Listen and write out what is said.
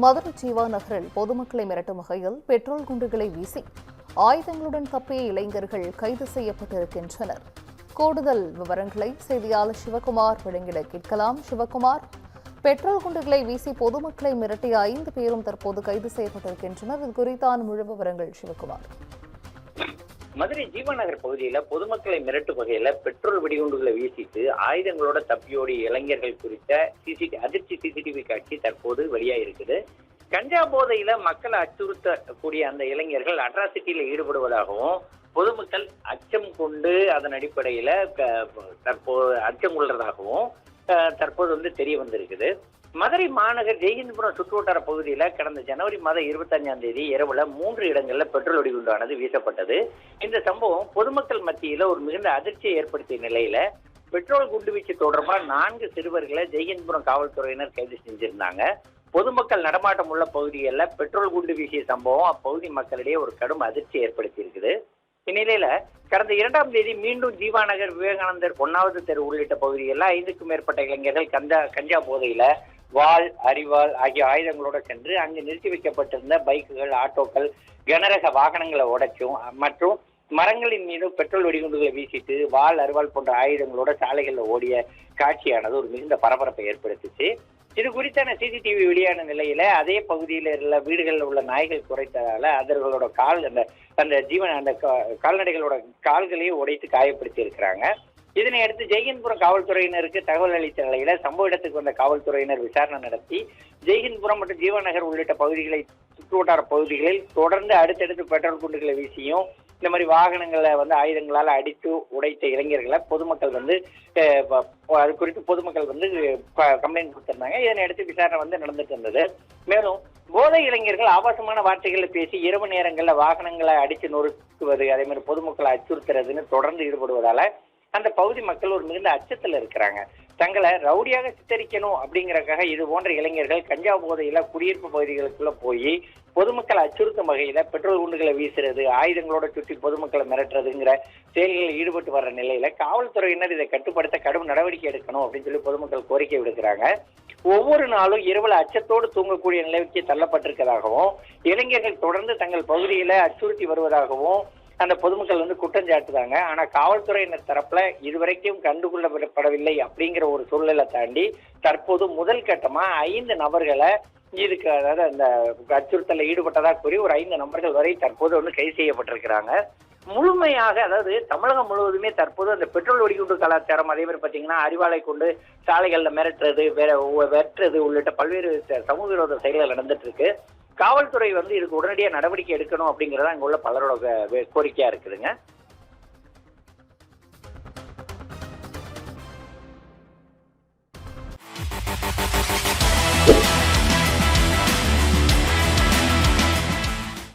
மதுரை ஜீவா நகரில் பொதுமக்களை மிரட்டும் வகையில் பெட்ரோல் குண்டுகளை வீசி ஆயுதங்களுடன் தப்பிய இளைஞர்கள் கைது செய்யப்பட்டிருக்கின்றனர். கூடுதல் விவரங்களை செய்தியாளர் சிவகுமார் வழங்கிட கேட்கலாம். சிவகுமார், பெட்ரோல் குண்டுகளை வீசி பொதுமக்களை மிரட்டிய 5 பேரும் தற்போது கைது செய்யப்பட்டிருக்கின்றனர். இது குறித்தான முழு விவரங்கள் சிவகுமார். மதுரை ஜீவாநகர் பகுதியில பொதுமக்களை மிரட்டும் வகையில பெட்ரோல் வெடிகுண்டுகளை வீசிட்டு ஆயுதங்களோட தப்பியோடிய இளைஞர்கள் குறித்த அதிர்ச்சி சிசிடிவி காட்சி தற்போது வெளியாயிருக்குது. கஞ்சா போதையில மக்களை அச்சுறுத்தக்கூடிய அந்த இளைஞர்கள் அட்ராசிட்டியில ஈடுபடுவதாகவும் பொதுமக்கள் அச்சம் கொண்டு அதன் அடிப்படையில தற்போது அச்சம் கொள்றதாகவும் தற்போது தெரிய வந்திருக்குது. மதுரை மாநகர் ஜெயஹிந்தபுரம் சுற்றுவட்டார பகுதியில கடந்த ஜனவரி மாதம் 25ஆம் தேதி இரவுல 3 இடங்கள்ல பெட்ரோல் வெடிகுண்டானது வீசப்பட்டது. இந்த சம்பவம் பொதுமக்கள் மத்தியில ஒரு மிகுந்த அதிர்ச்சியை ஏற்படுத்திய நிலையில பெட்ரோல் குண்டுவீச்சு தொடர்பா 4 சிறுவர்களை ஜெயஹிந்தபுரம் காவல்துறையினர் கைது செஞ்சிருந்தாங்க. பொதுமக்கள் நடமாட்டம் உள்ள பகுதிகளில் பெட்ரோல் குண்டு வீசிய சம்பவம் அப்பகுதி மக்களிடையே ஒரு கடும் அதிர்ச்சி ஏற்படுத்தி இருக்குது. இந்நிலையில கடந்த 2ஆம் தேதி மீண்டும் ஜீவாநகர் விவேகானந்தர் 1வது தெரு உள்ளிட்ட பகுதிகளில் 5க்கும் மேற்பட்ட இளைஞர்கள் கஞ்சா போதையில வாள், அரிவாள் ஆகிய ஆயுதங்களோட சென்று அங்கு நிறுத்தி வைக்கப்பட்டிருந்த பைக்குகள், ஆட்டோக்கள், கனரக வாகனங்களை உடைச்சும் மற்றும் மரங்களின் மீது பெட்ரோல் வெடிகுண்டுகளை வீசிட்டு வாள், அரிவாள் போன்ற ஆயுதங்களோட சாலைகளில் ஓடிய காட்சியானது ஒரு மிகுந்த பரபரப்பை ஏற்படுத்திச்சு. இது குறித்தான சிசிடிவி வெளியான நிலையில அதே பகுதியில் உள்ள வீடுகளில் உள்ள நாய்கள் குறைத்ததால அவர்களோட கால்நடைகளோட கால்களையும் உடைத்து காயப்படுத்தி இருக்கிறாங்க. இதனை அடுத்து ஜெயஹிந்தபுரம் காவல்துறையினருக்கு தகவல் அளித்த நிலையில சம்பவ இடத்துக்கு வந்த காவல்துறையினர் விசாரணை நடத்தி ஜெயஹிந்தபுரம் மற்றும் ஜீவாநகர் உள்ளிட்ட பகுதிகளை சுற்றுவட்டார பகுதிகளில் தொடர்ந்து அடுத்தடுத்து பெட்ரோல் குண்டுகளை வீசியும் இந்த மாதிரி வாகனங்களை ஆயுதங்களால் அடித்து உடைத்த இளைஞர்களை பொதுமக்கள் அது குறித்து பொதுமக்கள் கம்ப்ளைண்ட் கொடுத்திருந்தாங்க. இதனை அடுத்து விசாரணை நடந்துட்டு இருந்தது. மேலும் போதை இளைஞர்கள் ஆபாசமான வார்த்தைகளை பேசி இரவு நேரங்களில் வாகனங்களை அடித்து நொறுக்குவது, அதே மாதிரி பொதுமக்களை அச்சுறுத்துறதுன்னு தொடர்ந்து ஈடுபடுவதால அந்த பகுதி மக்கள் ஒரு மிகுந்த அச்சத்தில் இருக்கிறாங்க. தங்களை ரவுடியாக சித்தரிக்கணும் அப்படிங்கறக்காக இது போன்ற இளைஞர்கள் கஞ்சா போதையில குடியிருப்பு பகுதிகளுக்குள்ள போய் பொதுமக்களை அச்சுறுத்தும் வகையில பெட்ரோல் குண்டுகளை வீசுறது, ஆயுதங்களோட சுற்றி பொதுமக்களை மிரட்டுறதுங்கிற செயல்களில் ஈடுபட்டு வர்ற நிலையில காவல்துறையினர் இதை கட்டுப்படுத்த கடும் நடவடிக்கை எடுக்கணும் அப்படின்னு சொல்லி பொதுமக்கள் கோரிக்கை விடுக்கிறாங்க. ஒவ்வொரு நாளும் இரவுல அச்சத்தோடு தூங்கக்கூடிய நிலைக்கு தள்ளப்பட்டிருக்கதாகவும் இளைஞர்கள் தொடர்ந்து தங்கள் பகுதியில அச்சுறுத்தி வருவதாகவும் அந்த பொதுமக்கள் குற்றம் சாட்டுதாங்க. ஆனா காவல்துறையினர் தரப்புல இதுவரைக்கும் கண்டுகொள்ளப்படவில்லை அப்படிங்கிற ஒரு சூழலை தாண்டி தற்போது முதல் கட்டமா 5 நபர்களை இதுக்கு அதாவது அந்த அச்சுறுத்தல ஈடுபட்டதா கூறி ஒரு 5 நபர்கள் வரை தற்போது கைது செய்யப்பட்டிருக்கிறாங்க. முழுமையாக அதாவது தமிழகம் முழுவதுமே தற்போது அந்த பெட்ரோல் வெடிகுண்டு கலாச்சாரம், அதே மாதிரி பாத்தீங்கன்னா அரிவாளை கொண்டு சாலைகள்ல மிரட்டுறது, வெட்டுறது உள்ளிட்ட பல்வேறு சமூக விரோத செயல்கள் நடந்துட்டு இருக்கு. காவல்துறை இதுக்கு உடனடியாக நடவடிக்கை எடுக்கணும் அப்படிங்கறத அங்க உள்ள பலரோட கோரிக்கையா இருக்குதுங்க.